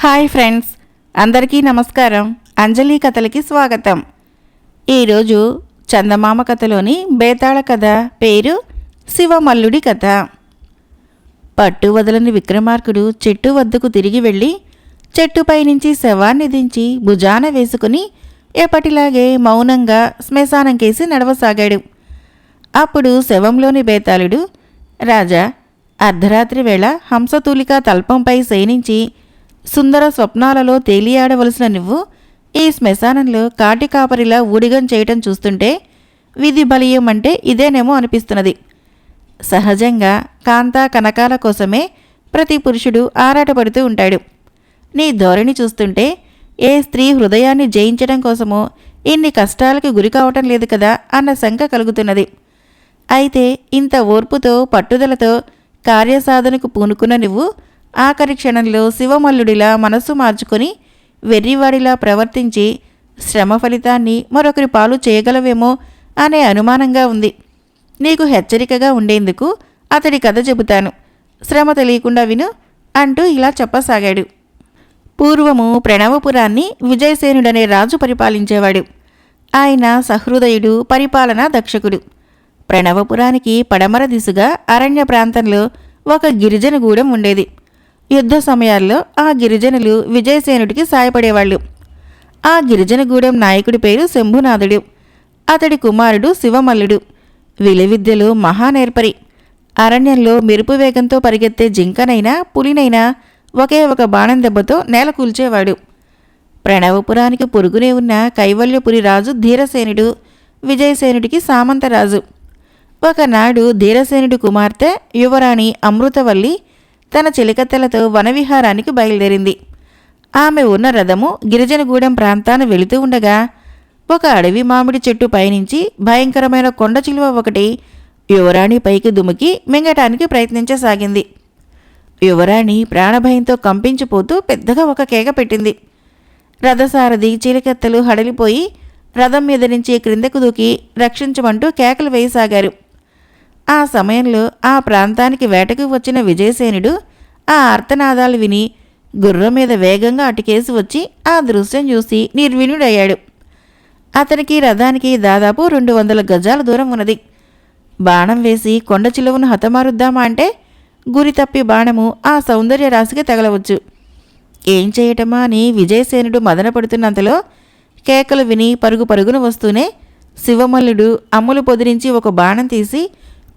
Hi friends, అందరికీ నమస్కారం. అంజలి కథలకి స్వాగతం. ఈరోజు చందమామ కథలోని బేతాళ కథ పేరు శివమల్లుడి కథ. పట్టు వదలని విక్రమార్కుడు చెట్టు వద్దకు తిరిగి వెళ్ళి చెట్టుపై నుంచి శవాన్ని దించి భుజాన వేసుకుని ఎప్పటిలాగే మౌనంగా శ్మశానం కేసి నడవసాగాడు. అప్పుడు శవంలోని బేతాళుడు, రాజా, అర్ధరాత్రి వేళ హంసతూలిక తల్పంపై శయనించి సుందర స్వప్నాలలో తేలియాడవలసిన నువ్వు ఈ శ్మశానంలో కాటి కాపరిలా ఊడిగం చేయటం చూస్తుంటే విధి బలీయం అంటే ఇదేనేమో అనిపిస్తున్నది. సహజంగా కాంతా కనకాల కోసమే ప్రతి పురుషుడు ఆరాటపడుతూ ఉంటాడు. నీ ధోరణి చూస్తుంటే ఏ స్త్రీ హృదయాన్ని జయించడం కోసమో ఇన్ని కష్టాలకు గురి కావటం లేదు కదా అన్న శంక కలుగుతున్నది. అయితే ఇంత ఓర్పుతో పట్టుదలతో కార్యసాధనకు పూనుకున్న నువ్వు ఆఖరి క్షణంలో శివమల్లుడిలా మనస్సు మార్చుకొని వెర్రివాడిలా ప్రవర్తించి శ్రమ ఫలితాన్ని మరొకరి పాలు చేయగలవేమో అనే అనుమానంగా ఉంది. నీకు హెచ్చరికగా ఉండేందుకు అతడి కథ చెబుతాను, శ్రమ తెలియకుండా విను అంటూ ఇలా చెప్పసాగాడు. పూర్వము ప్రణవపురాన్ని విజయసేనుడనే రాజు పరిపాలించేవాడు. ఆయన సహృదయుడు, పరిపాలనా దక్షకుడు. ప్రణవపురానికి పడమర దిశగా అరణ్య ప్రాంతంలో ఒక గిరిజన గూడెం ఉండేది. యుద్ధ సమయాల్లో ఆ గిరిజనులు విజయసేనుడికి సాయపడేవాళ్ళు. ఆ గిరిజనగూడెం నాయకుడి పేరు శంభునాథుడు. అతడి కుమారుడు శివమల్లుడు. విలువిద్యలో మహానేర్పరి. అరణ్యంలో మెరుపు వేగంతో పరిగెత్తే జింకనైనా పులినైనా ఒకే ఒక బాణం దెబ్బతో నేల కూల్చేవాడు. ప్రణవపురానికి పొరుగునే ఉన్న కైవల్యపురి రాజు ధీరసేనుడు విజయసేనుడికి సామంతరాజు. ఒకనాడు ధీరసేనుడి కుమార్తె యువరాణి అమృతవల్లి తన చిలికత్తెలతో వనవిహారానికి బయలుదేరింది. ఆమె ఉన్న రథము గిరిజనగూడెం ప్రాంతాన వెళుతూ ఉండగా ఒక అడవి మామిడి చెట్టు పైనుంచి భయంకరమైన కొండ చిలువ ఒకటి యువరాణి పైకి దుమికి మింగటానికి ప్రయత్నించసాగింది. యువరాణి ప్రాణభయంతో కంపించిపోతూ పెద్దగా ఒక కేక పెట్టింది. రథసారథి చిలికెత్తలు హడలిపోయి రథం మీద నుంచి క్రిందకు దూకి రక్షించమంటూ కేకలు వేయసాగారు. ఆ సమయంలో ఆ ప్రాంతానికి వేటకు వచ్చిన విజయసేనుడు ఆ ఆర్తనాదాలు విని గుర్రం మీద వేగంగా అటుకేసి వచ్చి ఆ దృశ్యం చూసి నిర్విణ్యుడయ్యాడు. అతనికి రథానికి దాదాపు 200 గజాల దూరం ఉన్నది. బాణం వేసి కొండ చిలువను హతమారుద్దామా అంటే గురి తప్పి బాణము ఆ సౌందర్య రాశికి తగలవచ్చు. ఏం చేయటమా అని విజయసేనుడు మదనపడుతున్నంతలో కేకలు విని పరుగు పరుగున వస్తూనే శివమల్లుడు అమ్ములు పొదిరించి ఒక బాణం తీసి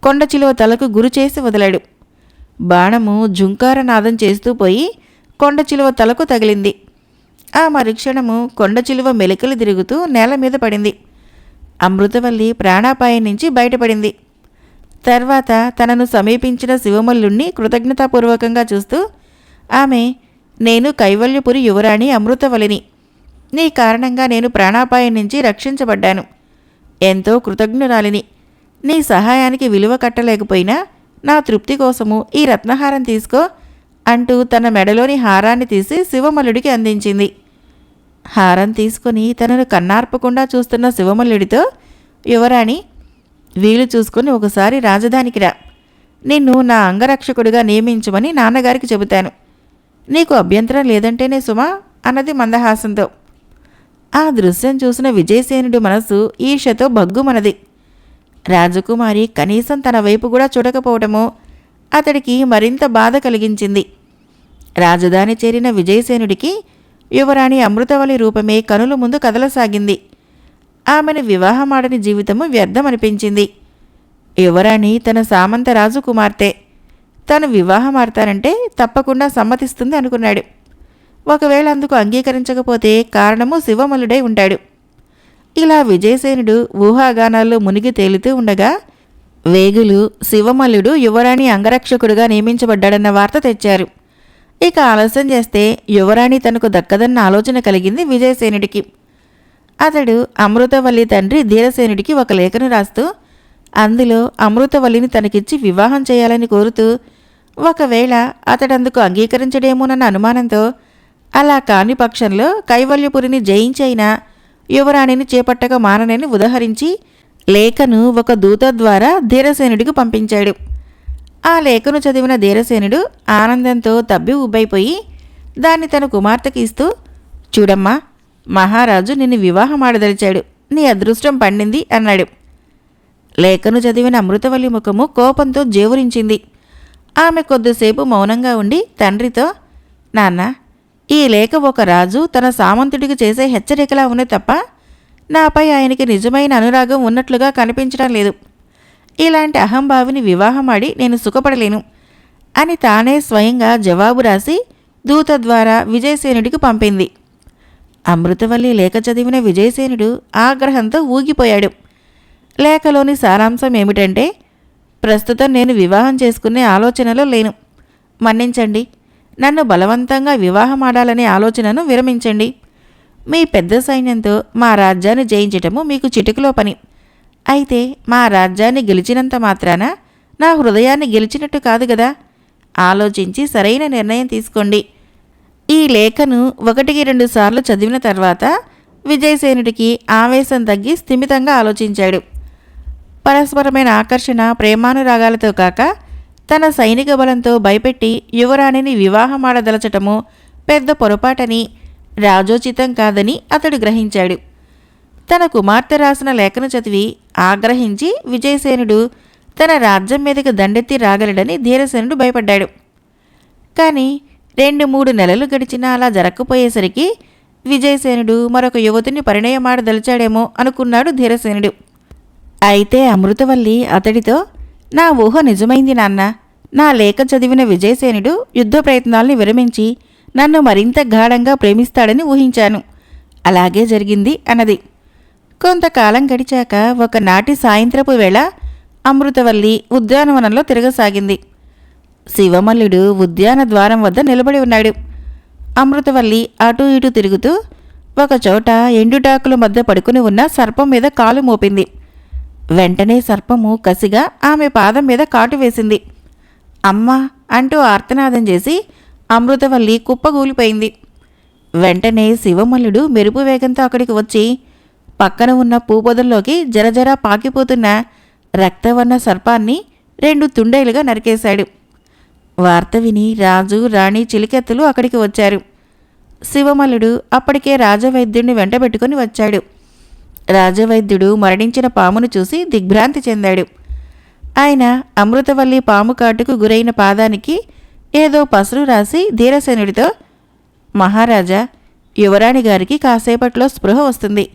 కొండ చిలువ తలకు గురి చేసి వదిలాడు. బాణము జుంకారనాదం చేస్తూ పోయి కొండ చిలువ తలకు తగిలింది. ఆ మరుక్షణము కొండ చిలువ మెలికలు తిరుగుతూ నేల మీద పడింది. అమృతవల్లి ప్రాణాపాయం నుంచి బయటపడింది. తర్వాత తనను సమీపించిన శివమల్లుణ్ణి కృతజ్ఞతాపూర్వకంగా చూస్తూ ఆమె, నేను కైవల్యపురి యువరాణి అమృతవల్లిని. నీ కారణంగా నేను ప్రాణాపాయం నుంచి రక్షించబడ్డాను. ఎంతో కృతజ్ఞురాలిని. నీ సహాయానికి విలువ కట్టలేకపోయినా నా తృప్తి కోసము ఈ రత్నహారం తీసుకో అంటూ తన మెడలోని హారాన్ని తీసి శివమల్లుడికి అందించింది. హారం తీసుకుని తనను కన్నార్పకుండా చూస్తున్న శివమల్లుడితో, యువరాణి, వీలు చూసుకుని ఒకసారి రాజధానికి రా. నిన్ను నా అంగరక్షకుడిగా నియమించమని నాన్నగారికి చెబుతాను. నీకు అభ్యంతరం లేదంటేనే సుమా అన్నది మందహాసంతో. ఆ దృశ్యం చూసిన విజయసేనుడి మనసు ఈర్ష్యతో భగ్గుమనది. రాజకుమారి కనీసం తన వైపు కూడా చూడకపోవటమో అతడికి మరింత బాధ కలిగించింది. రాజధాని చేరిన విజయసేనుడికి యువరాణి అమృతవల్లి రూపమే కనుల ముందు కదలసాగింది. ఆమెను వివాహమాడని జీవితము వ్యర్థమనిపించింది. యువరాణి తన సామంత రాజు కుమార్తె. తను వివాహమాడతానంటే తప్పకుండా సమ్మతిస్తుంది అనుకున్నాడు. ఒకవేళ అందుకు అంగీకరించకపోతే కారణము శివమల్లుడై ఉంటాడు. ఇలా విజయసేనుడు ఊహాగానాల్లో మునిగి తేలుతూ ఉండగా వేగులు శివమల్లుడు యువరాణి అంగరక్షకుడిగా నియమించబడ్డాడన్న వార్త తెచ్చారు. ఇక ఆలస్యం చేస్తే యువరాణి తనకు దక్కదన్న ఆలోచన కలిగింది విజయసేనుడికి. అతడు అమృతవల్లి తండ్రి ధీరసేనుడికి ఒక లేఖను రాస్తూ అందులో అమృతవల్లిని తనకిచ్చి వివాహం చేయాలని కోరుతూ, ఒకవేళ అతడందుకు అంగీకరించడేమోనన్న అనుమానంతో అలా కాని పక్షంలో కైవల్యపురిని జయించైనా యువరాణిని చేపట్టక మాననని ఉదహరించి లేఖను ఒక దూత ద్వారా ధీరసేనుడికి పంపించాడు. ఆ లేఖను చదివిన ధీరసేనుడు ఆనందంతో తబ్బి ఉబ్బైపోయి దాన్ని తన కుమార్తెకి ఇస్తూ, చూడమ్మా, మహారాజు నిన్ను వివాహమాడదలిచాడు, నీ అదృష్టం పండింది అన్నాడు. లేఖను చదివిన అమృతవల్లి ముఖము కోపంతో జేవురించింది. ఆమె కొద్దిసేపు మౌనంగా ఉండి తండ్రితో, నాన్న, ఈ లేఖ ఒక రాజు తన సామంతుడికి చేసే హెచ్చరికలా ఉంది తప్ప నాపై ఆయనకి నిజమైన అనురాగం ఉన్నట్లుగా కనిపించడం లేదు. ఇలాంటి అహంభావిని వివాహమాడి నేను సుఖపడలేను అని తానే స్వయంగా జవాబు రాసి దూత ద్వారా విజయసేనుడికి పంపింది. అమృతవల్లి లేఖ చదివిన విజయసేనుడు ఆగ్రహంతో ఊగిపోయాడు. లేఖలోని సారాంశం ఏమిటంటే, ప్రస్తుతం నేను వివాహం చేసుకునే ఆలోచనలో లేను. మన్నించండి. నన్ను బలవంతంగా వివాహమాడాలనే ఆలోచనను విరమించండి. మీ పెద్ద సైన్యంతో మా రాజ్యాన్ని జయించటము మీకు చిటికలో పని. అయితే మా రాజ్యాన్ని గెలిచినంత మాత్రాన నా హృదయాన్ని గెలిచినట్టు కాదు కదా. ఆలోచించి సరైన నిర్ణయం తీసుకోండి. ఈ లేఖను 1-2 సార్లు చదివిన తర్వాత విజయసేనుడికి ఆవేశం తగ్గి స్థిమితంగా ఆలోచించాడు. పరస్పరమైన ఆకర్షణ, ప్రేమానురాగాలతో కాక తన సైనిక బలంతో భయపెట్టి యువరాణిని వివాహమాడదలచటము పెద్ద పొరపాటని, రాజోచితం కాదని అతడు గ్రహించాడు. తన కుమార్తె రాసిన లేఖను చదివి ఆగ్రహించి విజయసేనుడు తన రాజ్యం మీదకి దండెత్తి రాగలడని ధీరసేనుడు భయపడ్డాడు. కానీ 2-3 నెలలు గడిచినా అలా జరగకపోయేసరికి విజయసేనుడు మరొక యువతిని పరిణయమాడదలిచాడేమో అనుకున్నాడు ధీరసేనుడు. అయితే అమృతవల్లి అతడితో, నా ఊహ నిజమైంది నాన్న. నా లేఖ చదివిన విజయసేనుడు యుద్ధ ప్రయత్నాల్ని విరమించి నన్ను మరింత గాఢంగా ప్రేమిస్తాడని ఊహించాను. అలాగే జరిగింది అన్నది. కొంతకాలం గడిచాక ఒకనాటి సాయంత్రపు వేళ అమృతవల్లి ఉద్యానవనంలో తిరగసాగింది. శివమల్లుడు ఉద్యాన ద్వారం వద్ద నిలబడి ఉన్నాడు. అమృతవల్లి అటూ ఇటూ తిరుగుతూ ఒకచోట ఎండుటాకుల మధ్య పడుకుని ఉన్న సర్పం మీద కాలు మోపింది. వెంటనే సర్పము కసిగా ఆమె పాదం మీద కాటు వేసింది. అమ్మా అంటూ ఆర్తనాదం చేసి అమృతవల్లి కుప్పగూలిపోయింది. వెంటనే శివమల్లుడు మెరుపు వేగంతో అక్కడికి వచ్చి పక్కన ఉన్న పూపొదల్లోకి జరజరా పాకిపోతున్న రక్తవర్ణ సర్పాన్ని 2 తుండేలుగా నరికేశాడు. వార్త విని రాజు, రాణి, చిలికెత్తులు అక్కడికి వచ్చారు. శివమల్లుడు అప్పటికే రాజవైద్యుడిని వెంటబెట్టుకుని వచ్చాడు. రాజవైద్యుడు మరణించిన పామును చూసి దిగ్భ్రాంతి చెందాడు. ఆయన అమృతవల్లి పాము కాటుకు గురైన పాదానికి ఏదో పసరు రాసి ధీరసేనుడితో, మహారాజా, యువరాణి గారికి కాసేపట్లో స్పృహ వస్తుంది.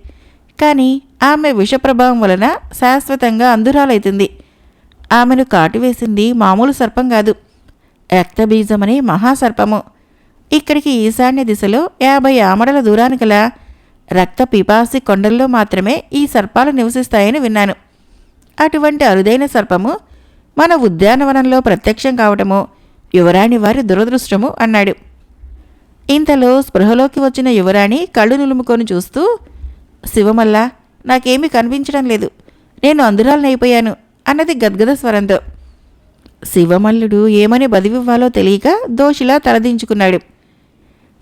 కానీ ఆమె విషప్రభావం వలన శాశ్వతంగా అంధురాలైతుంది. ఆమెను కాటువేసింది మామూలు సర్పం కాదు, రక్తబీజమనే మహాసర్పము. ఇక్కడికి ఈశాన్య దిశలో 50 ఆమడల దూరానికి గల రక్త పిపాసి కొండల్లో మాత్రమే ఈ సర్పాలు నివసిస్తాయని విన్నాను. అటువంటి అరుదైన సర్పము మన ఉద్యానవనంలో ప్రత్యక్షం కావటము యువరాణి వారి దురదృష్టము అన్నాడు. ఇంతలో స్పృహలోకి వచ్చిన యువరాణి కళ్ళు నులుముకొని చూస్తూ, శివమల్ల, నాకేమీ కనిపించడం లేదు, నేను అందురాలనైపోయాను అన్నది గద్గద స్వరంతో. శివమల్లుడు ఏమని బదివివ్వాలో తెలియక దోషిలా తలదించుకున్నాడు.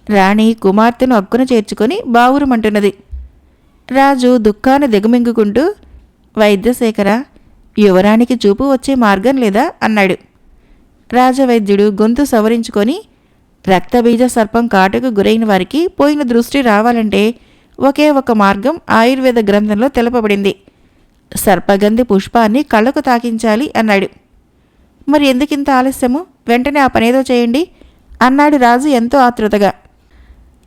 రాణి కుమార్తెను అక్కున చేర్చుకొని బావురుమంటున్నది. రాజు దుఃఖాన్ని దిగమింగుకుంటూ, వైద్యశేఖర, యువరానికి చూపు వచ్చే మార్గం లేదా అన్నాడు. రాజవైద్యుడు గొంతు సవరించుకొని, రక్తబీజ సర్పం కాటుకు గురైన వారికి పోయిన దృష్టి రావాలంటే ఒకే ఒక మార్గం ఆయుర్వేద గ్రంథంలో తెలపబడింది. సర్పగంధి పుష్పాన్ని కళ్ళకు తాకించాలి అన్నాడు. మరి ఎందుకింత ఆలస్యము? వెంటనే ఆ పనేదో చేయండి అన్నాడు రాజు ఎంతో ఆతృతగా.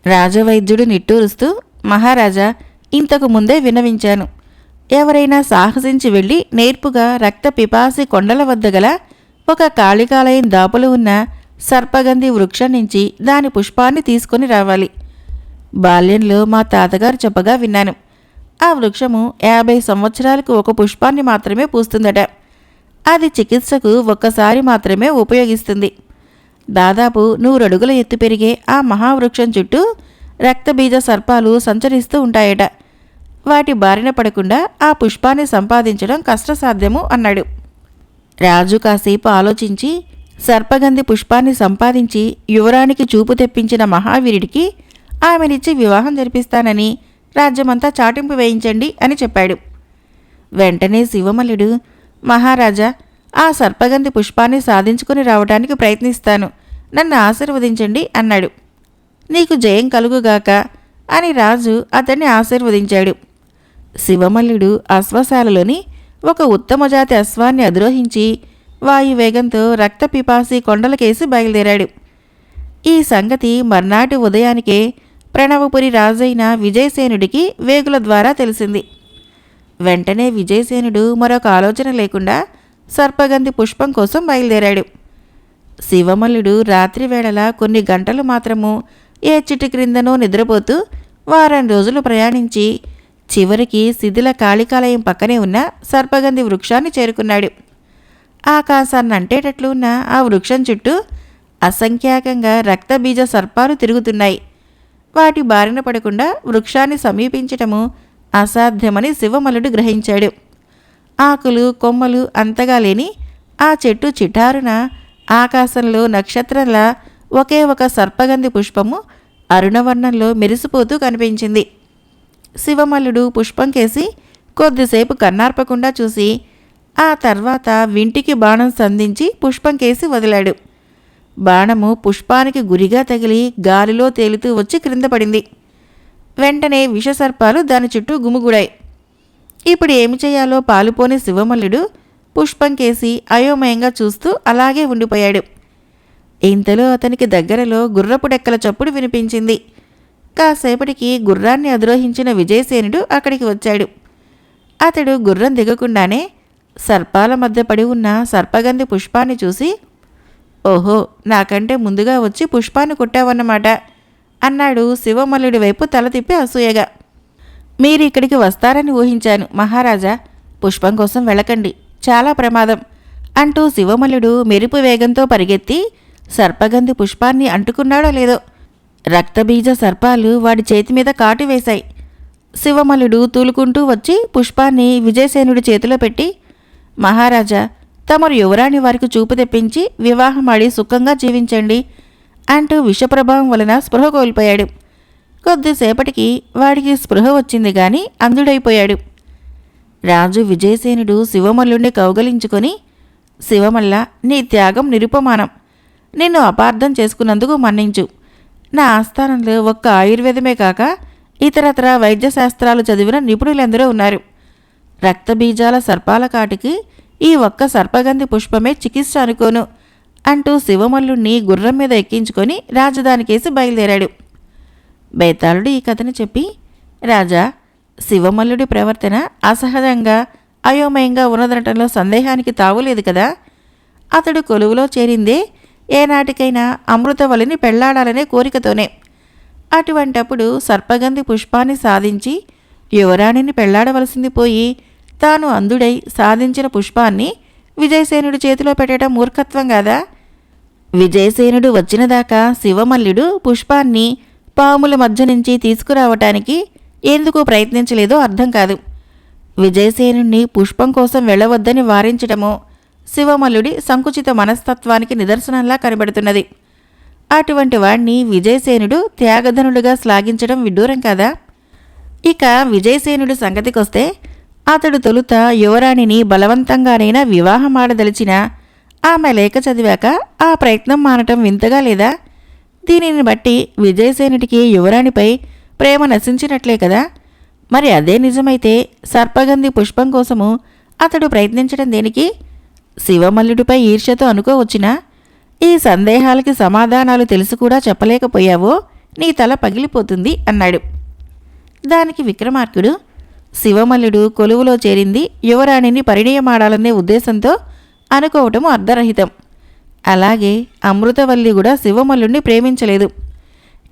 రాజవైద్యుడు నిట్టూరుస్తూ, మహారాజా, ఇంతకు ముందే విన్నవించాను. ఎవరైనా సాహసించి వెళ్ళి నేర్పుగా రక్త పిపాసి కొండల వద్ద గల ఒక కాళికాలయం దాపులు ఉన్న సర్పగంధి వృక్షం నుంచి దాని పుష్పాన్ని తీసుకొని రావాలి. బాల్యంలో మా తాతగారు చెప్పగా విన్నాను. ఆ వృక్షము 50 సంవత్సరాలకు ఒక పుష్పాన్ని మాత్రమే పూస్తుందట. అది చికిత్సకు ఒక్కసారి మాత్రమే ఉపయోగిస్తుంది. దాదాపు 100 అడుగుల ఎత్తు పెరిగే ఆ మహావృక్షం చుట్టూ రక్తబీజ సర్పాలు సంచరిస్తూ ఉంటాయట. వాటి బారిన పడకుండా ఆ పుష్పాన్ని సంపాదించడం కష్టసాధ్యము అన్నాడు. రాజు కాసేపు ఆలోచించి సర్పగంధి పుష్పాన్ని సంపాదించి యువరానికి చూపు తెప్పించిన మహావీరుడికి ఆమెనిచ్చి వివాహం జరిపిస్తానని రాజ్యమంతా చాటింపు వేయించండి అని చెప్పాడు. వెంటనే శివమల్లుడు, మహారాజా, ఆ సర్పగంధి పుష్పాన్ని సాధించుకుని రావడానికి ప్రయత్నిస్తాను, నన్ను ఆశీర్వదించండి అన్నాడు. నీకు జయం కలుగుగాక అని రాజు అతన్ని ఆశీర్వదించాడు. శివమల్లుడు అశ్వశాలలోని ఒక ఉత్తమజాతి అశ్వాన్ని అధిరోహించి వాయువేగంతో రక్తపిపాసి కొండలకేసి బయలుదేరాడు. ఈ సంగతి మర్నాటి ఉదయానికే ప్రణవపురి రాజైన విజయసేనుడికి వేగుల ద్వారా తెలిసింది. వెంటనే విజయసేనుడు మరొక ఆలోచన లేకుండా సర్పగంధి పుష్పం కోసం బయలుదేరాడు. శివమల్లుడు రాత్రివేళల కొన్ని గంటలు మాత్రము ఏ చిటి క్రిందనో నిద్రపోతూ వారం రోజులు ప్రయాణించి చివరికి శిథిల కాళికాలయం పక్కనే ఉన్న సర్పగంధి వృక్షాన్ని చేరుకున్నాడు. ఆకాశాన్ని అంటేటట్లు ఉన్న ఆ వృక్షం చుట్టూ అసంఖ్యాకంగా రక్తబీజ సర్పాలు తిరుగుతున్నాయి. వాటి బారిన పడకుండా వృక్షాన్ని సమీపించటము అసాధ్యమని శివమల్లుడు గ్రహించాడు. ఆకులు కొమ్మలు అంతగా లేని ఆ చెట్టు చిటారున ఆకాశంలో నక్షత్రంలా ఒకే ఒక సర్పగంధి పుష్పము అరుణవర్ణంలో మెరిసిపోతూ కనిపించింది. శివమల్లుడు పుష్పం కేసి కొద్దిసేపు కన్నార్పకుండా చూసి ఆ తర్వాత వింటికి బాణం సంధించి పుష్పం కేసి వదిలాడు. బాణము పుష్పానికి గురిగా తగిలి గాలిలో తేలుతూ వచ్చి క్రింద పడింది. వెంటనే విషసర్పాలు దాని చుట్టూ గుమిగూడాయి. ఇప్పుడు ఏమి చేయాలో పాలుపోని శివమల్లుడు పుష్పం కేసి అయోమయంగా చూస్తూ అలాగే ఉండిపోయాడు. ఇంతలో అతనికి దగ్గరలో గుర్రపు డెక్కల చప్పుడు వినిపించింది. కాసేపటికి గుర్రాన్ని అధిరోహించిన విజయసేనుడు అక్కడికి వచ్చాడు. అతడు గుర్రం దిగకుండానే సర్పాల మధ్య పడి ఉన్న సర్పగంధి పుష్పాన్ని చూసి, ఓహో, నాకంటే ముందుగా వచ్చి పుష్పాన్ని కొట్టావన్నమాట అన్నాడు శివమల్లుడి వైపు తల తిప్పి అసూయగా. మీరు ఇక్కడికి వస్తారని ఊహించాను మహారాజా. పుష్పం కోసం వెళ్ళకండి, చాలా ప్రమాదం అంటూ శివమల్లుడు మెరుపు వేగంతో పరిగెత్తి సర్పగంధి పుష్పాన్ని అంటుకున్నాడో లేదో రక్తబీజ సర్పాలు వాడి చేతి మీద కాటు వేశాయి. శివమల్లుడు తూలుకుంటూ వచ్చి పుష్పాన్ని విజయసేనుడి చేతిలో పెట్టి, మహారాజా, తమరు యువరాణి వారికి చూపు తెప్పించి వివాహమాడి సుఖంగా జీవించండి అంటూ విషప్రభావం వలన స్పృహ కోల్పోయాడు. కొద్దిసేపటికి వాడికి స్పృహ వచ్చింది గాని అంధుడైపోయాడు. రాజు విజయసేనుడు శివమల్లుణ్ణి కౌగలించుకొని, శివమల్ల, నీ త్యాగం నిరుపమానం. నిన్ను అపార్థం చేసుకున్నందుకు మన్నించు. నా ఆస్థానంలో ఒక్క ఆయుర్వేదమే కాక ఇతరత్ర వైద్యశాస్త్రాలు చదివిన నిపుణులెందరో ఉన్నారు. రక్తబీజాల సర్పాల కాటికి ఈ ఒక్క సర్పగంధి పుష్పమే చికిత్స అనుకోను అంటూ శివమల్లుణ్ణి గుర్రం మీద ఎక్కించుకొని రాజధానికేసి బయలుదేరాడు. బేతాళుడు ఈ కథను చెప్పి, రాజా, శివమల్లుడి ప్రవర్తన అసహజంగా అయోమయంగా ఉన్నదనటంలో సందేహానికి తావులేదు కదా. అతడు కొలువులో చేరిందే ఏనాటికైనా అమృతవల్లిని పెళ్లాడాలనే కోరికతోనే. అటువంటప్పుడు సర్పగంధి పుష్పాన్ని సాధించి యువరాణిని పెళ్లాడవలసింది పోయి తాను అంధుడై సాధించిన పుష్పాన్ని విజయసేనుడి చేతిలో పెట్టడం మూర్ఖత్వం కాదా? విజయసేనుడు వచ్చినదాకా శివమల్లుడు పుష్పాన్ని పాముల మధ్య నుంచి తీసుకురావటానికి ఎందుకు ప్రయత్నించలేదో అర్థం కాదు. విజయసేనుణ్ణి పుష్పం కోసం వెళ్ళవద్దని వారించడమో శివమల్లుడి సంకుచిత మనస్తత్వానికి నిదర్శనంలా కనబడుతున్నది. అటువంటి వాణ్ణి విజయసేనుడు త్యాగధనుడుగా శ్లాఘించడం విడ్డూరం కాదా? ఇక విజయసేనుడి సంగతికొస్తే అతడు తొలుత యువరాణిని బలవంతంగానైనా వివాహమాడదలిచినా ఆమె లేఖ చదివాక ఆ ప్రయత్నం మానటం వింతగా లేదా? దీనిని బట్టి విజయసేనుడికి యువరాణిపై ప్రేమ నశించినట్లే కదా. మరి అదే నిజమైతే సర్పగంధి పుష్పం కోసము అతడు ప్రయత్నించడం దేనికి? శివమల్లుడిపై ఈర్ష్యతో అనుకోవచ్చినా ఈ సందేహాలకి సమాధానాలు తెలిసి కూడా చెప్పలేకపోయావో నీ తల పగిలిపోతుంది అన్నాడు. దానికి విక్రమార్కుడు, శివమల్లుడు కొలువులో చేరింది యువరాణిని పరిణయమాడాలనే ఉద్దేశంతో అనుకోవటము అర్ధరహితం. అలాగే అమృతవల్లి కూడా శివమల్లుణ్ణి ప్రేమించలేదు.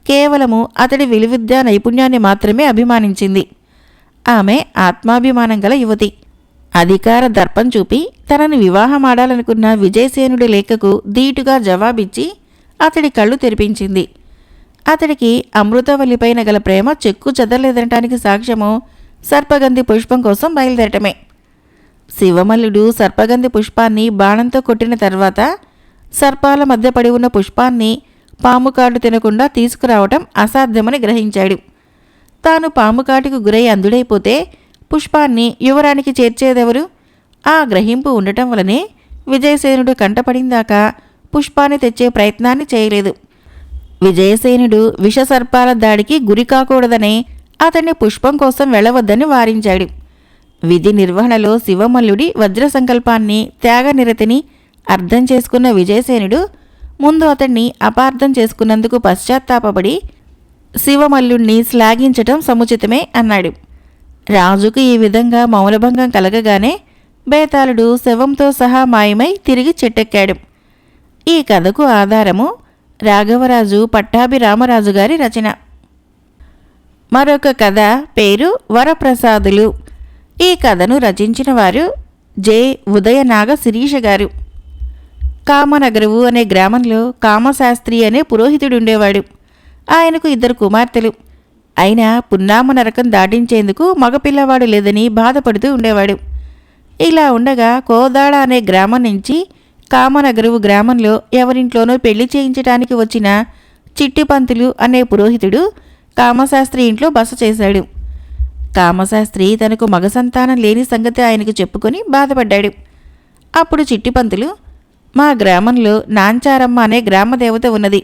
కేవలము అతడి విలువిద్యా నైపుణ్యాన్ని మాత్రమే అభిమానించింది. ఆమె ఆత్మాభిమానం గల యువతి. అధికార దర్పం చూపి తనని వివాహమాడాలనుకున్న విజయసేనుడి లేఖకు ధీటుగా జవాబిచ్చి అతడి కళ్ళు తెరిపించింది. అతడికి అమృతవల్లిపైన గల ప్రేమ చెక్కు చెదరలేదనటానికి సాక్ష్యము సర్పగంధి పుష్పం కోసం బయలుదేరటమే. శివమల్లుడు సర్పగంధి పుష్పాన్ని బాణంతో కొట్టిన తర్వాత సర్పాల మధ్య పడి ఉన్న పుష్పాన్ని పాము కాటు తినకుండా తీసుకురావటం అసాధ్యమని గ్రహించాడు. తాను పాము కాటుకు గురై అంధుడైపోతే పుష్పాన్ని యువరానికి చేర్చేదెవరు? ఆ గ్రహింపు ఉండటం వలనే విజయసేనుడు కంటపడిందాకా పుష్పాన్ని తెచ్చే ప్రయత్నాన్ని చేయలేదు. విజయసేనుడు విషసర్పాల దాడికి గురి కాకూడదని అతన్ని పుష్పం కోసం వెళ్ళవద్దని వారించాడు. విధి నిర్వహణలో శివమల్లుడి వజ్ర సంకల్పాన్ని, త్యాగనిరతిని అర్థం చేసుకున్న విజయసేనుడు ముందు అతన్ని అపార్థం చేసుకున్నందుకు పశ్చాత్తాపపడి శివమల్లుణ్ణి శ్లాఘించటం సముచితమే అన్నాడు. రాజుకు ఈ విధంగా మౌనభంగం కలగగానే బేతాళుడు శవంతో సహా మాయమై తిరిగి చెట్టెక్కాడు. ఈ కథకు ఆధారము రాఘవరాజు పట్టాభిరామరాజు గారి రచన. మరొక కథ పేరు వరప్రసాదులు. ఈ కథను రచించిన వారు జె. ఉదయనాగ శిరీష గారు. కామనగరవు అనే గ్రామంలో కామశాస్త్రి అనే పురోహితుడుండేవాడు. ఆయనకు 2 కుమార్తెలు. అయినా పున్నామ నరకం దాటించేందుకు మగపిల్లవాడు లేదని బాధపడుతూ ఉండేవాడు. ఇలా ఉండగా కోదాడ అనే గ్రామం నుంచి కామనగరవు గ్రామంలో ఎవరింట్లోనో పెళ్లి చేయించడానికి వచ్చిన చిట్టిపంతులు అనే పురోహితుడు కామశాస్త్రి ఇంట్లో బస చేశాడు. కామశాస్త్రి తనకు మగ సంతానం లేని సంగతి ఆయనకు చెప్పుకొని బాధపడ్డాడు. అప్పుడు చిట్టిపంతులు, మా గ్రామంలో నాంచారమ్మ అనే గ్రామదేవత ఉన్నది.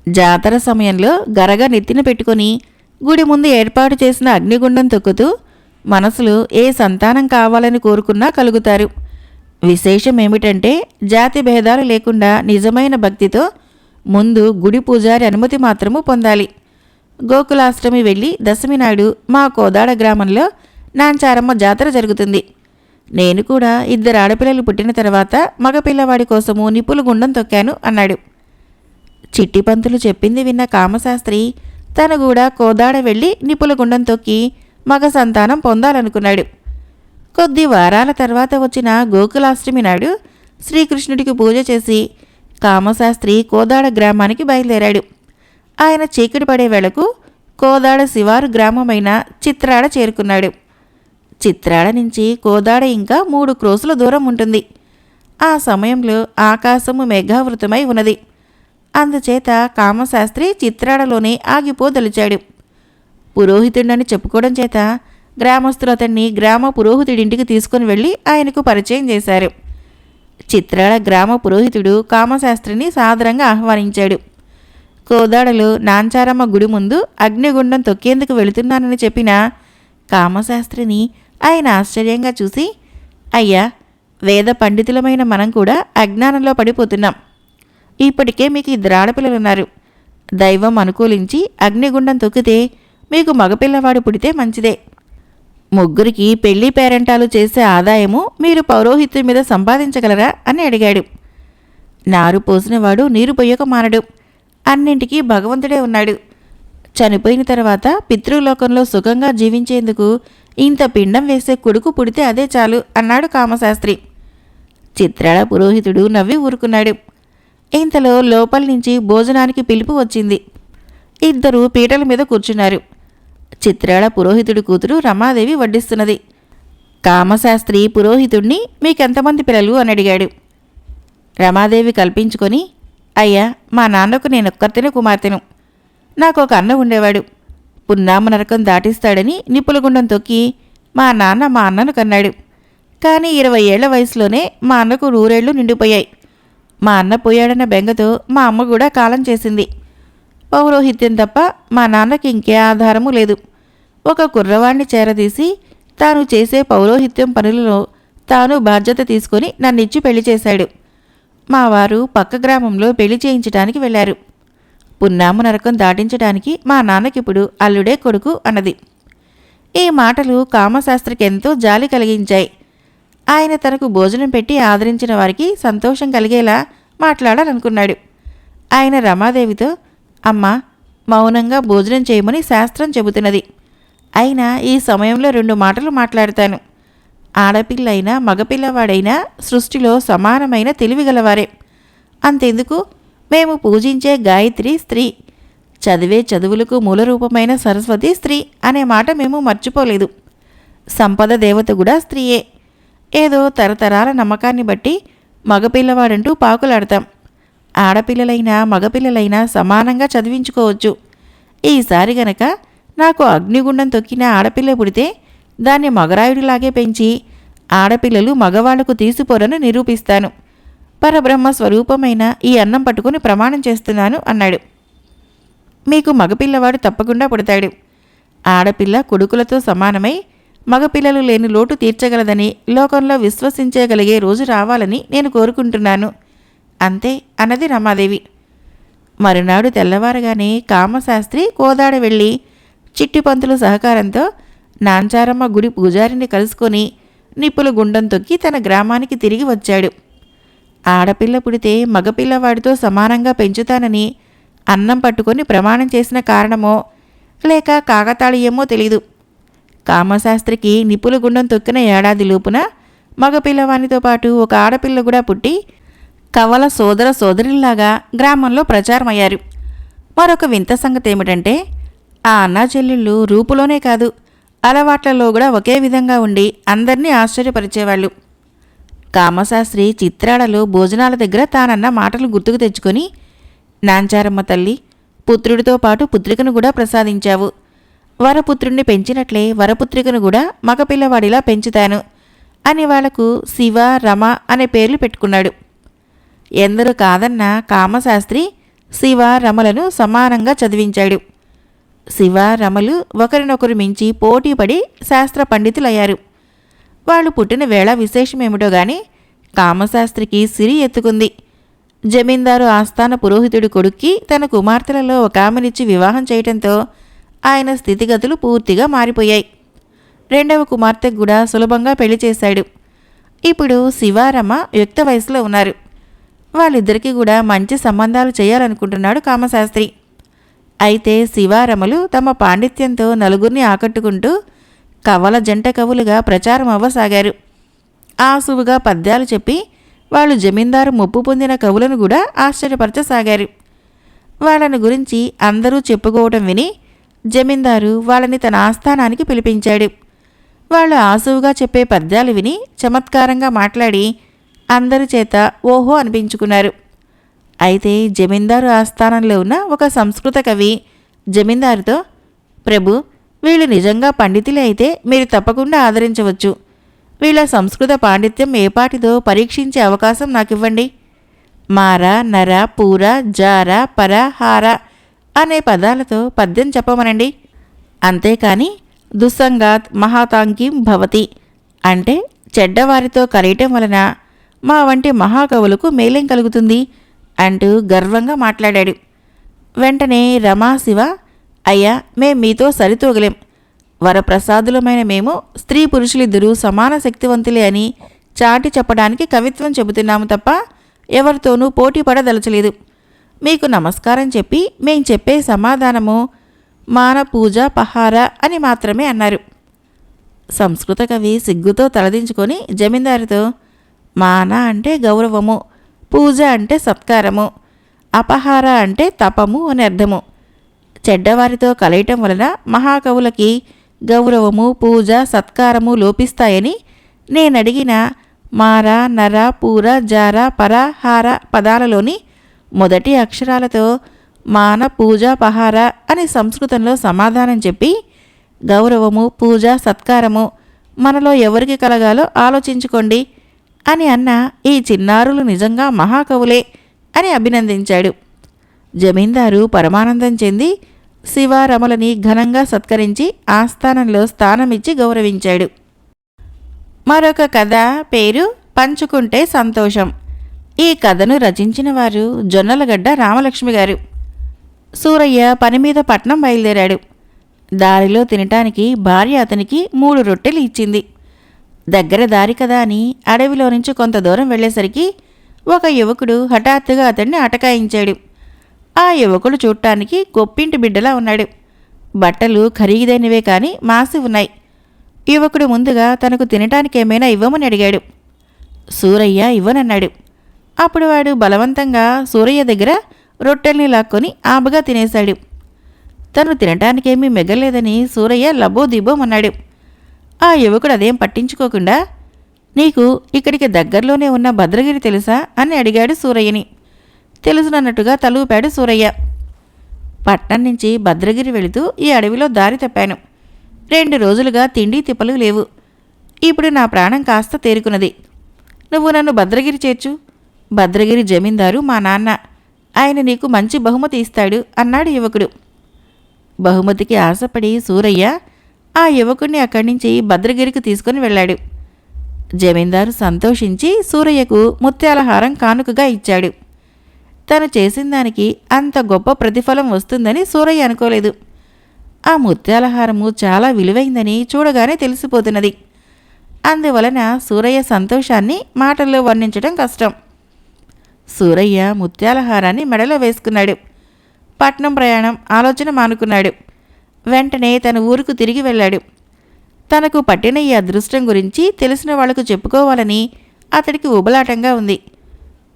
జాతర సమయంలో గరగ నెత్తిన పెట్టుకుని గుడి ముందు ఏర్పాటు చేసిన అగ్నిగుండం తొక్కుతూ మనసులో ఏ సంతానం కావాలని కోరుకున్నా కలుగుతారు. విశేషమేమిటంటే జాతి భేదాలు లేకుండా నిజమైన భక్తితో ముందు గుడి పూజారి అనుమతి మాత్రము పొందాలి. గోకులాష్టమి వెళ్ళి దశమి నాడు మా కోదాడ గ్రామంలో నాంచారమ్మ జాతర జరుగుతుంది. నేను కూడా 2 ఆడపిల్లలు పుట్టిన తర్వాత మగపిల్లవాడి కోసము నిప్పులు గుండం తొక్కాను అన్నాడు. చిట్టిపంతులు చెప్పింది విన్న కామశాస్త్రి తను కూడా కోదాడ వెళ్ళి నిప్పుల గుండం తొక్కి మగ సంతానం పొందాలనుకున్నాడు. కొద్ది వారాల తర్వాత వచ్చిన గోకులాష్టమి నాడు శ్రీకృష్ణుడికి పూజ చేసి కామశాస్త్రి కోదాడ గ్రామానికి బయలుదేరాడు. ఆయన చీకటి పడే వేళకు కోదాడ శివారు గ్రామమైన చిత్రాడ చేరుకున్నాడు. చిత్రాడ నుంచి కోదాడ ఇంకా 3 క్రోసుల దూరం ఉంటుంది. ఆ సమయంలో ఆకాశము మేఘావృతమై ఉన్నది. అందుచేత కామశాస్త్రి చిత్రాడలోనే ఆగిపోదలిచాడు. పురోహితుడని చెప్పుకోవడం చేత గ్రామస్తులు అతన్ని గ్రామ పురోహితుడింటికి తీసుకుని వెళ్ళి ఆయనకు పరిచయం చేశారు. చిత్రాడ గ్రామ పురోహితుడు కామశాస్త్రిని సాదరంగా ఆహ్వానించాడు. కోదాడలో నాంచారమ్మ గుడి ముందు అగ్నిగుండం తొక్కేందుకు వెళుతున్నానని చెప్పిన కామశాస్త్రిని ఆయన ఆశ్చర్యంగా చూసి, అయ్యా, వేద పండితులమైన మనం కూడా అజ్ఞానంలో పడిపోతున్నాం. ఇప్పటికే మీకు 2 ఆడపిల్లలున్నారు. దైవం అనుకూలించి అగ్నిగుండం తొక్కితే మీకు మగపిల్లవాడు పుడితే మంచిదే. 3కి పెళ్లి పేరంటాలు చేసే ఆదాయము మీరు పౌరోహిత్యం మీద సంపాదించగలరా అని అడిగాడు. నారు పోసినవాడు నీరు పొయ్యక మానడు. అన్నింటికీ భగవంతుడే ఉన్నాడు. చనిపోయిన తర్వాత పితృలోకంలో సుఖంగా జీవించేందుకు ఇంత పిండం వేసే కొడుకు పుడితే అదే చాలు అన్నాడు కామశాస్త్రి. చిత్రాడ పురోహితుడు నవ్వి ఊరుకున్నాడు. ఇంతలో లోపల నుంచి భోజనానికి పిలుపు వచ్చింది. 2 పీటల మీద కూర్చున్నారు. చిత్రాడ పురోహితుడి కూతురు రమాదేవి వడ్డిస్తున్నది. కామశాస్త్రి పురోహితుడిని మీకెంతమంది పిల్లలు అని అడిగాడు. రమాదేవి కల్పించుకొని, అయ్యా, మా నాన్నకు నేనొక్కర్తెనే కుమార్తెను. నాకొక అన్న ఉండేవాడు. పున్నామ నరకం దాటిస్తాడని నిప్పుల గుండం తొక్కి మా నాన్న మా అన్నను కన్నాడు. కానీ 20 ఏళ్ల వయసులోనే మా అన్నకు 100 ఏళ్లు నిండిపోయాయి. మా అన్న పోయాడన్న బెంగతో మా అమ్మ కూడా కాలం చేసింది. పౌరోహిత్యం తప్ప మా నాన్నకి ఇంకే ఆధారము లేదు. ఒక కుర్రవాణ్ణి చేరదీసి తాను చేసే పౌరోహిత్యం పనులలో తాను బాధ్యత తీసుకొని నన్నిచ్చి పెళ్లి చేశాడు. మా వారు పక్క గ్రామంలో పెళ్లి చేయించడానికి వెళ్లారు. పున్నామ నరకం దాటించడానికి మా నాన్నకిప్పుడు అల్లుడే కొడుకు అన్నది. ఈ మాటలు కామశాస్త్రికి ఎంతో జాలి కలిగించాయి. ఆయన తనకు భోజనం పెట్టి ఆదరించిన వారికి సంతోషం కలిగేలా మాట్లాడాలనుకున్నాడు. ఆయన రమాదేవితో, అమ్మా, మౌనంగా భోజనం చేయమని శాస్త్రం చెబుతున్నది. అయినా ఈ సమయంలో 2 మాటలు మాట్లాడతాను. ఆడపిల్లైనా మగపిల్లవాడైనా సృష్టిలో సమానమైన తెలివిగలవారే. అంతెందుకు, మేము పూజించే గాయత్రి స్త్రీ, చదివే చదువులకు మూలరూపమైన సరస్వతి స్త్రీ అనే మాట మేము మర్చిపోలేదు. సంపద దేవత కూడా స్త్రీయే. ఏదో తరతరాల నమ్మకాన్ని బట్టి మగపిల్లవాడంటూ పాకులాడతాం. ఆడపిల్లలైనా మగపిల్లలైనా సమానంగా చదివించుకోవచ్చు. ఈసారి గనక నాకు అగ్నిగుండం తొక్కిన ఆడపిల్ల పుడితే దాన్ని మగరాయుడిలాగే పెంచి ఆడపిల్లలు మగవాళ్లకు తీసిపోరని నిరూపిస్తాను. పరబ్రహ్మ స్వరూపమైన ఈ అన్నం పట్టుకుని ప్రమాణం చేస్తున్నాను అన్నాడు. మీకు మగపిల్లవాడు తప్పకుండా పుడతాడు. ఆడపిల్ల కొడుకులతో సమానమై మగపిల్లలు లేని లోటు తీర్చగలదని లోకంలో విశ్వసించగలిగే రోజు రావాలని నేను కోరుకుంటున్నాను. అంతే అన్నది రమాదేవి. మరునాడు తెల్లవారగానే కామశాస్త్రి కోదాడ వెళ్ళి చిట్టిపంతుల సహకారంతో నాంచారమ్మ గుడి పూజారిని కలుసుకొని నిప్పుల గుండం తొక్కి తన గ్రామానికి తిరిగి వచ్చాడు. ఆడపిల్ల పుడితే మగపిల్లవాడితో సమానంగా పెంచుతానని అన్నం పట్టుకొని ప్రమాణం చేసిన కారణమో లేక కాకతాళీయమో తెలీదు. కామశాస్త్రికి నిప్పుల గుండం తొక్కిన ఏడాది లోపున మగపిల్లవానితో పాటు ఒక ఆడపిల్ల కూడా పుట్టి కవల సోదర సోదరుల్లాగా గ్రామంలో ప్రచారమయ్యారు. మరొక వింత సంగతి ఏమిటంటే ఆ అన్నా చెల్లెళ్ళు రూపులోనే కాదు, అలవాట్లలో కూడా ఒకే విధంగా ఉండి అందరినీ ఆశ్చర్యపరిచేవాళ్ళు. కామశాస్త్రి చిత్రాలలో భోజనాల దగ్గర తానన్న మాటలు గుర్తుకు తెచ్చుకొని, నాంచారమ్మ తల్లి, పుత్రుడితో పాటు పుత్రికను కూడా ప్రసాదించావు. వరపుత్రుణ్ణి పెంచినట్లే వరపుత్రికను కూడా మగపిల్లవాడిలా పెంచుతాను అని వాళ్లకు శివ, రమ అనే పేర్లు పెట్టుకున్నాడు. ఎందరూ కాదన్న కామశాస్త్రి శివ, రమలను సమానంగా చదివించాడు. శివ, రమలు ఒకరినొకరు మించి పోటీపడి శాస్త్ర పండితులయ్యారు. వాళ్ళు పుట్టిన వేళ విశేషమేమిటో గాని కామశాస్త్రికి సిరి ఎత్తుకుంది. జమీందారు ఆస్థాన పురోహితుడి కొడుక్కి తన కుమార్తెలలో ఒక ఆమెనిచ్చి వివాహం చేయటంతో ఆయన స్థితిగతులు పూర్తిగా మారిపోయాయి. రెండవ కుమార్తెకు కూడా సులభంగా పెళ్లి చేశాడు. ఇప్పుడు శివారమ యుక్త వయసులో ఉన్నారు. వాళ్ళిద్దరికీ కూడా మంచి సంబంధాలు చేయాలనుకుంటున్నాడు కామశాస్త్రి. అయితే శివారమలు తమ పాండిత్యంతో నలుగురిని ఆకట్టుకుంటూ కవల జంట కవులుగా ప్రచారం అవ్వసాగారు. ఆసువుగా పద్యాలు చెప్పి వాళ్ళు జమీందారు ముప్పు పొందిన కవులను కూడా ఆశ్చర్యపరచసాగారు. వాళ్ళని గురించి అందరూ చెప్పుకోవటం విని జమీందారు వాళ్ళని తన ఆస్థానానికి పిలిపించాడు. వాళ్ళు ఆసువుగా చెప్పే పద్యాలు విని చమత్కారంగా మాట్లాడి అందరి చేత ఓహో అనిపించుకున్నారు. అయితే జమీందారు ఆస్థానంలో ఉన్న ఒక సంస్కృత కవి జమీందారుతో, ప్రభు, వీళ్ళు నిజంగా పండితులే అయితే మీరు తప్పకుండా ఆదరించవచ్చు. వీళ్ళ సంస్కృత పాండిత్యం ఏపాటిదో పరీక్షించే అవకాశం నాకివ్వండి. మార, నర, పూర, జార, పర, హార అనే పదాలతో పద్యం చెప్పమనండి. అంతేకాని దుస్సంగాత్ మహాతాంకిం భవతి అంటే చెడ్డవారితో కలయటం వలన మా వంటి మహాకవులకు మేలేం కలుగుతుంది అంటూ గర్వంగా మాట్లాడాడు. వెంటనే రమాశివ, అయ్యా, మేం మీతో సరితూగలేం. వరప్రసాదులమైన మేము స్త్రీ పురుషులిద్దరూ సమాన శక్తివంతులే అని చాటి చెప్పడానికి కవిత్వం చెబుతున్నాము తప్ప ఎవరితోనూ పోటీ పడదలచలేదు. మీకు నమస్కారం చెప్పి మేం చెప్పే సమాధానము మాన పూజ పహార అని మాత్రమే అన్నారు. సంస్కృత కవి సిగ్గుతో తలదించుకొని జమీందారుతో, మాన అంటే గౌరవము, పూజ అంటే సత్కారము, అపహార అంటే తపము అని అర్థము. చెడ్డవారితో కలయటం వలన మహాకవులకి గౌరవము, పూజ, సత్కారము లోపిస్తాయని నేనడిగిన మార, నర, పూర, జార, పర, హార పదాలలోని మొదటి అక్షరాలతో మాన పూజ పహార అని సంస్కృతంలో సమాధానం చెప్పి గౌరవము, పూజ, సత్కారము మనలో ఎవరికి కలగాలో ఆలోచించుకోండి అని అన్న ఈ చిన్నారులు నిజంగా మహాకవులే అని అభినందించాడు. జమీందారు పరమానందం చెంది శివారమలని ఘనంగా సత్కరించి ఆస్థానంలో స్థానమిచ్చి గౌరవించాడు. మరొక కథ పేరు పంచుకుంటే సంతోషం. ఈ కథను రచించిన వారు జొన్నలగడ్డ రామలక్ష్మి గారు. సూరయ్య పని మీద పట్నం బయలుదేరాడు. దారిలో తినటానికి భార్య అతనికి 3 రొట్టెలు ఇచ్చింది. దగ్గర దారి కదా అని అడవిలో నుంచి కొంత దూరం వెళ్ళేసరికి ఒక యువకుడు హఠాత్తుగా అతన్ని అటకాయించాడు. ఆ యువకుడు చూడటానికి గొప్పింటి బిడ్డలా ఉన్నాడు. బట్టలు ఖరీదైనవే కాని మాసి ఉన్నాయి. యువకుడు ముందుగా తనకు తినటానికి ఏమైనా ఇవ్వమని అడిగాడు. సూరయ్య ఇవ్వనన్నాడు. అప్పుడు వాడు బలవంతంగా సూరయ్య దగ్గర రొట్టెల్ని లాక్కొని ఆబగా తినేశాడు. తను తినటానికేమీ మిగలేదని సూరయ్య లబోదిబోమన్నాడు. ఆ యువకుడు అదేం పట్టించుకోకుండా, నీకు ఇక్కడికి దగ్గరలోనే ఉన్న భద్రగిరి తెలుసా అని అడిగాడు సూరయ్యని. తెలుసునన్నట్టుగా తలూపాడు సూరయ్య. పట్నం నుంచి భద్రగిరి వెళుతూ ఈ అడవిలో దారి తప్పాను. 2 రోజులుగా తిండి తిప్పలు లేవు. ఇప్పుడు నా ప్రాణం కాస్త తేరుకున్నది. నువ్వు నన్ను భద్రగిరి చేర్చు. భద్రగిరి జమీందారు మా నాన్న. ఆయన నీకు మంచి బహుమతి ఇస్తాడు అన్నాడు యువకుడు. బహుమతికి ఆశపడి సూరయ్య ఆ యువకుణ్ణి అక్కడి నుంచి భద్రగిరికి తీసుకుని వెళ్ళాడు. జమీందారు సంతోషించి సూరయ్యకు ముత్యాల హారం కానుకగా ఇచ్చాడు. తను చేసిన దానికి అంత గొప్ప ప్రతిఫలం వస్తుందని సూరయ్య అనుకోలేదు. ఆ ముత్యాల హారము చాలా విలువైందని చూడగానే తెలిసిపోతున్నది. అందువలన సూరయ్య సంతోషాన్ని మాటల్లో వర్ణించడం కష్టం. సూరయ్య ముత్యాల హారాన్ని మెడలో వేసుకున్నాడు. పట్నం ప్రయాణం ఆలోచన మానుకున్నాడు. వెంటనే తన ఊరుకు తిరిగి వెళ్ళాడు. తనకు పట్టిన ఈ అదృష్టం గురించి తెలిసిన వాళ్లకు చెప్పుకోవాలని అతడికి ఉబలాటంగా ఉంది.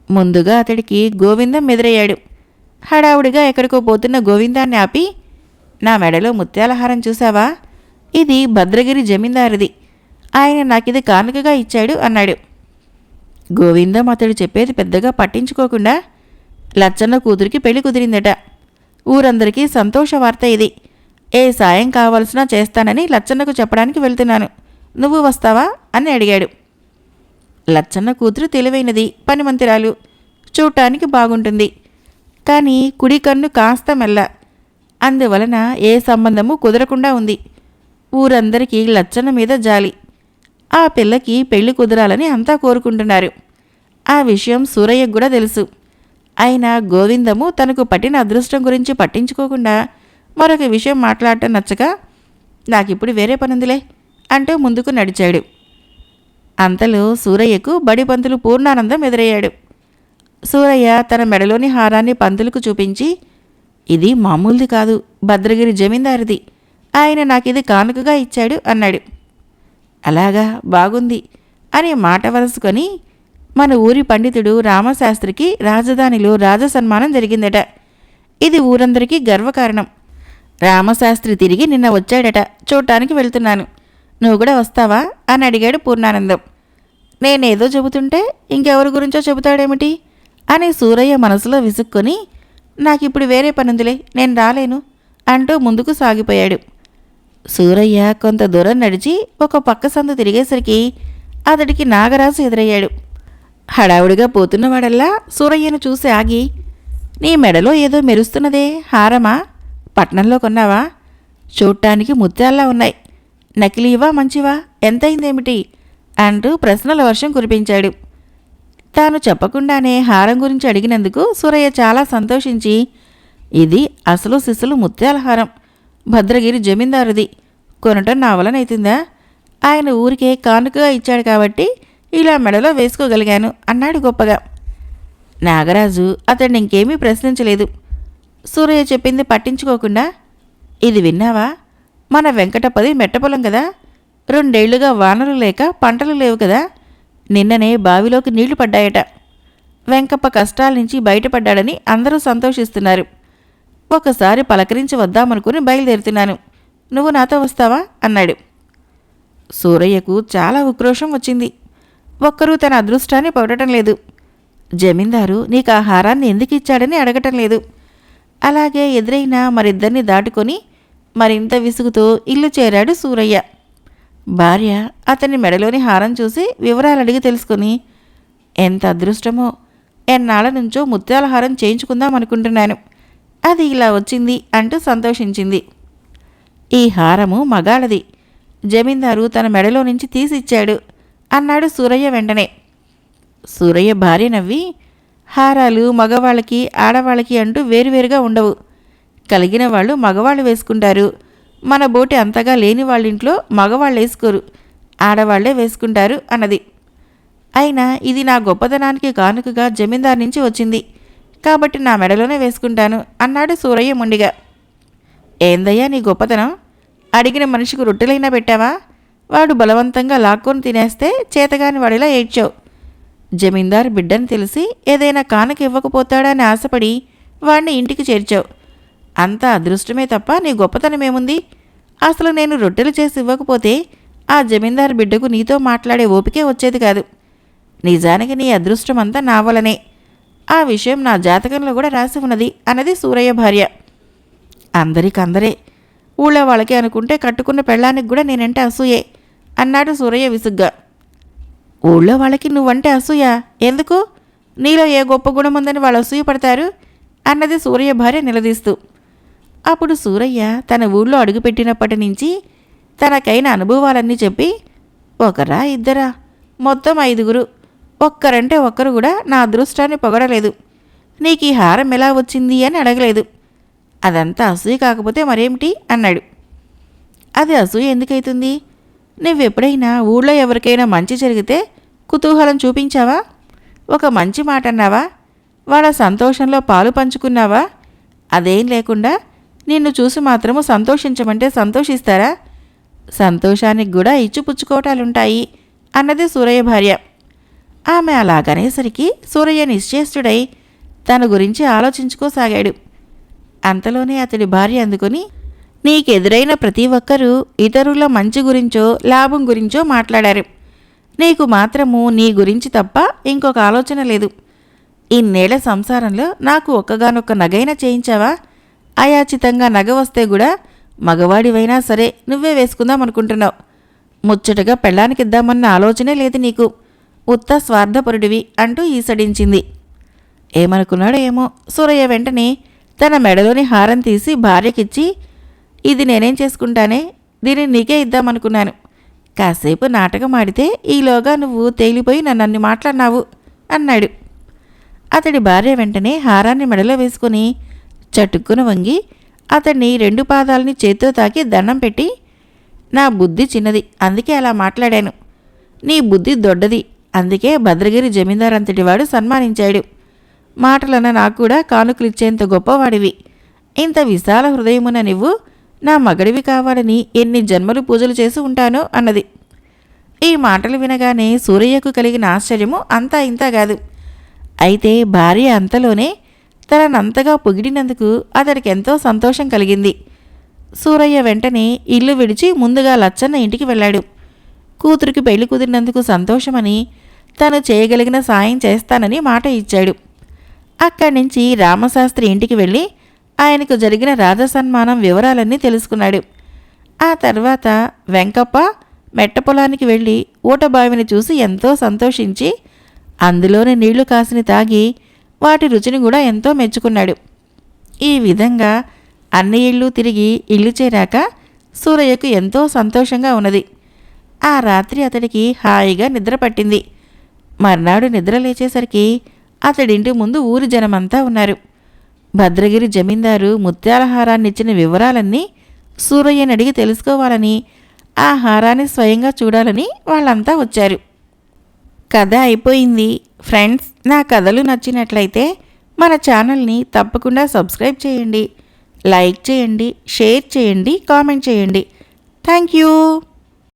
ముందుగా అతడికి గోవిందం ఎదురయ్యాడు. హడావుడిగా ఎక్కడికో పోతున్న గోవిందాన్ని ఆపి, నా మెడలో ముత్యాలహారం చూశావా? ఇది భద్రగిరి జమీందారిది. ఆయన నాకిది కానుకగా ఇచ్చాడు అన్నాడు. గోవిందం అతడు చెప్పేది పెద్దగా పట్టించుకోకుండా, లచ్చన్న కూతురికి పెళ్లి కుదిరిందట. ఊరందరికీ సంతోష వార్త ఇది. ఏ సాయం కావలసినా చేస్తానని లచ్చన్నకు చెప్పడానికి వెళ్తున్నాను. నువ్వు వస్తావా అని అడిగాడు. లచ్చన్న కూతురు తెలివైనది, పనిమంతిరాలు, చూడటానికి బాగుంటుంది. కానీ కుడి కన్ను కాస్త మెల్ల. అందువలన ఏ సంబంధము కుదరకుండా ఉంది. ఊరందరికీ లచ్చన్న మీద జాలి. ఆ పిల్లకి పెళ్లి కుదరాలని అంతా కోరుకుంటున్నారు. ఆ విషయం సూరయ్యకు కూడా తెలుసు. అయినా గోవిందము తనకు పట్టిన అదృష్టం గురించి పట్టించుకోకుండా మరొక విషయం మాట్లాడటం నచ్చక, నాకిప్పుడు వేరే పనుందిలే అంటూ ముందుకు నడిచాడు. అంతలో సూరయ్యకు బడి పంతులు పూర్ణానందం ఎదురయ్యాడు. సూరయ్య తన మెడలోని హారాన్ని పంతులకు చూపించి, ఇది మామూలుది కాదు, భద్రగిరి జమీందారిది. ఆయన నాకిది కానుకగా ఇచ్చాడు అన్నాడు. అలాగా, బాగుంది అని మాట వరుసుకొని, మన ఊరి పండితుడు రామశాస్త్రికి రాజధానిలో రాజసన్మానం జరిగిందట. ఇది ఊరందరికీ గర్వకారణం. రామశాస్త్రి తిరిగి నిన్న వచ్చాడట. చూడటానికి వెళ్తున్నాను. నువ్వు కూడా వస్తావా అని అడిగాడు పూర్ణానందం. నేనేదో చెబుతుంటే ఇంకెవరి గురించో చెబుతాడేమిటి అని సూరయ్య మనసులో విసుక్కొని, నాకిప్పుడు వేరే పనుందిలే, నేను రాలేను అంటూ ముందుకు సాగిపోయాడు. సూరయ్య కొంత దూరం నడిచి ఒక పక్క సందు తిరిగేసరికి అతడికి నాగరాజు ఎదురయ్యాడు. హడావుడిగా పోతున్నవాడల్లా సూరయ్యను చూసి ఆగి, నీ మెడలో ఏదో మెరుస్తున్నదే, హారమా? పట్నంలో కొన్నావా? చూడటానికి ముత్యాల్లా ఉన్నాయి. నకిలీవా మంచివా? ఎంతైందేమిటి అంటూ ప్రశ్నల వర్షం కురిపించాడు. తాను చెప్పకుండానే హారం గురించి అడిగినందుకు సూరయ్య చాలా సంతోషించి, ఇది అసలు సిసలు ముత్యాల హారం, భద్రగిరి జమీందారుది. కొనటం నా వలనైతుందా? ఆయన ఊరికే కానుకగా ఇచ్చాడు కాబట్టి ఇలా మెడలో వేసుకోగలిగాను అన్నాడు గొప్పగా. నాగరాజు అతన్ని ఇంకేమీ ప్రశ్నించలేదు. సూరయ్య చెప్పింది పట్టించుకోకుండా, ఇది విన్నావా? మన వెంకటపది మెట్టపొలం కదా. 2 ఏళ్లుగా వానలు లేక పంటలు లేవు కదా. నిన్ననే బావిలోకి నీళ్లు పడ్డాయట. వెంకప్ప కష్టాల నుంచి బయటపడ్డాడని అందరూ సంతోషిస్తున్నారు. ఒకసారి పలకరించి వద్దామనుకుని బయలుదేరుతున్నాను. నువ్వు నాతో వస్తావా అన్నాడు. సూరయ్యకు చాలా ఉక్రోషం వచ్చింది. ఒక్కరూ తన అదృష్టాన్ని పొగడటం లేదు. జమీందారు నీకు ఆ హారాన్ని ఎందుకు ఇచ్చాడని అడగటం లేదు. అలాగే ఎదురైన మరిద్దరిని దాటుకొని మరింత విసుగుతో ఇల్లు చేరాడు సూరయ్య. భార్య అతని మెడలోని హారం చూసి వివరాలు అడిగి తెలుసుకుని, ఎంత అదృష్టమో, ఎన్నాళ్ళ నుంచో ముత్యాల హారం చేయించుకుందాం అనుకుంటున్నాను, అది ఇలా వచ్చింది అంటూ సంతోషించింది. ఈ హారము మగాళ్ళది, జమీందారు తన మెడలో నుంచి తీసిచ్చాడు అన్నాడు సూరయ్య వెంటనే. సూరయ్య భార్య నవ్వి, హారాలు మగవాళ్ళకి ఆడవాళ్ళకి అంటూ వేరువేరుగా ఉండవు. కలిగిన వాళ్ళు మగవాళ్ళు వేసుకుంటారు. మన బోటి అంతగా లేని వాళ్ళింట్లో మగవాళ్ళు వేసుకోరు, ఆడవాళ్లే వేసుకుంటారు అన్నది. అయినా ఇది నా గొప్పతనానికి కానుకగా జమీందారు నుంచి వచ్చింది కాబట్టి నా మెడలోనే వేసుకుంటాను అన్నాడు సూరయ్య మొండిగా. ఏందయ్యా నీ గొప్పతనం? అడిగిన మనిషికి రొట్టెలైనా పెట్టావా? వాడు బలవంతంగా లాక్కొని తినేస్తే చేతగాని వాడిలా ఏడ్చావు. జమీందారు బిడ్డని తెలిసి ఏదైనా కానుక ఇవ్వకపోతాడని ఆశపడి వాడిని ఇంటికి చేర్చావు. అంతా అదృష్టమే తప్ప నీ గొప్పతనమేముంది? అసలు నేను రొట్టెలు చేసి ఇవ్వకపోతే ఆ జమీందారు బిడ్డకు నీతో మాట్లాడే ఓపికే వచ్చేది కాదు. నిజానికి నీ అదృష్టం అంతా నా వలనే. ఆ విషయం నా జాతకంలో కూడా రాసి ఉన్నది అన్నది సూరయ్య భార్య. అందరికందరే, ఊళ్ళో వాళ్ళకి అనుకుంటే కట్టుకున్న పెళ్ళానికి కూడా నేనంటే అసూయే అన్నాడు సూరయ్య విసుగ్గా. ఊళ్ళో వాళ్ళకి నువ్వంటే అసూయ ఎందుకు? నీలో ఏ గొప్ప గుణం ఉందని వాళ్ళు అసూయ పడతారు అన్నది సూరయ్య భార్య నిలదీస్తూ. అప్పుడు సూరయ్య తన ఊళ్ళో అడుగుపెట్టినప్పటి నుంచి తనకైన అనుభవాలన్నీ చెప్పి, ఒకరా ఇద్దరా, మొత్తం 5గురు, ఒక్కరంటే ఒక్కరు కూడా నా అదృష్టాన్ని పొగడలేదు. నీకు ఈ హారం ఎలా వచ్చింది అని అడగలేదు. అదంతా అసూయ కాకపోతే మరేమిటి అన్నాడు. అది అసూయ ఎందుకైతుంది? నువ్వెప్పుడైనా ఊళ్ళో ఎవరికైనా మంచి జరిగితే కుతూహలం చూపించావా? ఒక మంచి మాట అన్నావా? వాళ్ళ సంతోషంలో పాలు పంచుకున్నావా? అదేం లేకుండా నిన్ను చూసి మాత్రము సంతోషించమంటే సంతోషిస్తారా? సంతోషానికి కూడా ఇచ్చిపుచ్చుకోవటాలుంటాయి అన్నది సూరయ్య భార్య. ఆమె అలాగనేసరికి సూరయ్య నిశ్చేష్టుడై తన గురించి ఆలోచించుకోసాగాడు. అంతలోనే అతడి భార్య అందుకొని, నీకెదురైన ప్రతి ఒక్కరూ ఇతరుల మంచి గురించో లాభం గురించో మాట్లాడారు. నీకు మాత్రము నీ గురించి తప్ప ఇంకొక ఆలోచన లేదు. ఇన్నేళ్ల సంసారంలో నాకు ఒక్కగానొక్క నగైనా చేయించావా? అయాచితంగా నగ వస్తే కూడా మగవాడివైనా సరే నువ్వే వేసుకుందాం అనుకుంటున్నావు. ముచ్చటగా పెళ్ళానికిద్దామన్న ఆలోచనే లేదు నీకు. ఉత్త స్వార్థపరుడివి అంటూ ఈసడించింది. ఏమనుకున్నాడో ఏమో సూరయ్య వెంటనే తన మెడలోని హారం తీసి భార్యకిచ్చి, ఇది నేనేం చేసుకుంటానే, దీనిని నీకే ఇద్దామనుకున్నాను. కాసేపు నాటకం ఆడితే ఈలోగా నువ్వు తేలిపోయి నన్ను మాట్లాడినావు అన్నాడు. అతడి భార్య వెంటనే హారాన్ని మెడలో వేసుకుని చటుక్కున వంగి అతన్ని 2 పాదాలని చేత్తో తాకి దండం పెట్టి, నా బుద్ధి చిన్నది అందుకే అలా మాట్లాడాను. నీ బుద్ధి దొడ్డది అందుకే భద్రగిరి జమీందారంతటివాడు సన్మానించాడు. మాటలన్న నాకు కూడా కానుకలిచ్చేంత గొప్పవాడివి. ఇంత విశాల హృదయమున నువ్వు నా మగడివి కావాలని ఎన్ని జన్మలు పూజలు చేసి ఉంటానో అన్నది. ఈ మాటలు వినగానే సూరయ్యకు కలిగిన ఆశ్చర్యము అంతా ఇంతా కాదు. అయితే భార్య అంతలోనే తననంతగా పొగిడినందుకు అతడికి ఎంతో సంతోషం కలిగింది. సూరయ్య వెంటనే ఇల్లు విడిచి ముందుగా లచ్చన్న ఇంటికి వెళ్ళాడు. కూతురికి పెళ్లి కుదిరినందుకు సంతోషమని తను చేయగలిగిన సాయం చేస్తానని మాట ఇచ్చాడు. అక్కడి నుంచి రామశాస్త్రి ఇంటికి వెళ్ళి ఆయనకు జరిగిన రాజసన్మానం వివరాలన్నీ తెలుసుకున్నాడు. ఆ తర్వాత వెంకప్ప మెట్ట పొలానికి వెళ్ళి ఊటబావిని చూసి ఎంతో సంతోషించి అందులోని నీళ్లు కాసిని తాగి వాటి రుచిని కూడా ఎంతో మెచ్చుకున్నాడు. ఈ విధంగా అన్ని ఇళ్ళు తిరిగి ఇల్లు చేరాక సూరయ్యకు ఎంతో సంతోషంగా ఉన్నది. ఆ రాత్రి అతడికి హాయిగా నిద్ర పట్టింది. మర్నాడు నిద్ర లేచేసరికి అతడింటి ముందు ఊరి జనమంతా ఉన్నారు. భద్రగిరి జమీందారు ముత్యాల హారాన్నిచ్చిన వివరాలన్నీ సూరయ్యని అడిగి తెలుసుకోవాలని, ఆ హారాన్ని స్వయంగా చూడాలని వాళ్ళంతా వచ్చారు. కథ అయిపోయింది. ఫ్రెండ్స్, నా కథలు నచ్చినట్లయితే మన ఛానల్ని తప్పకుండా సబ్స్క్రైబ్ చేయండి, లైక్ చేయండి, షేర్ చేయండి, కామెంట్ చేయండి. Thank you.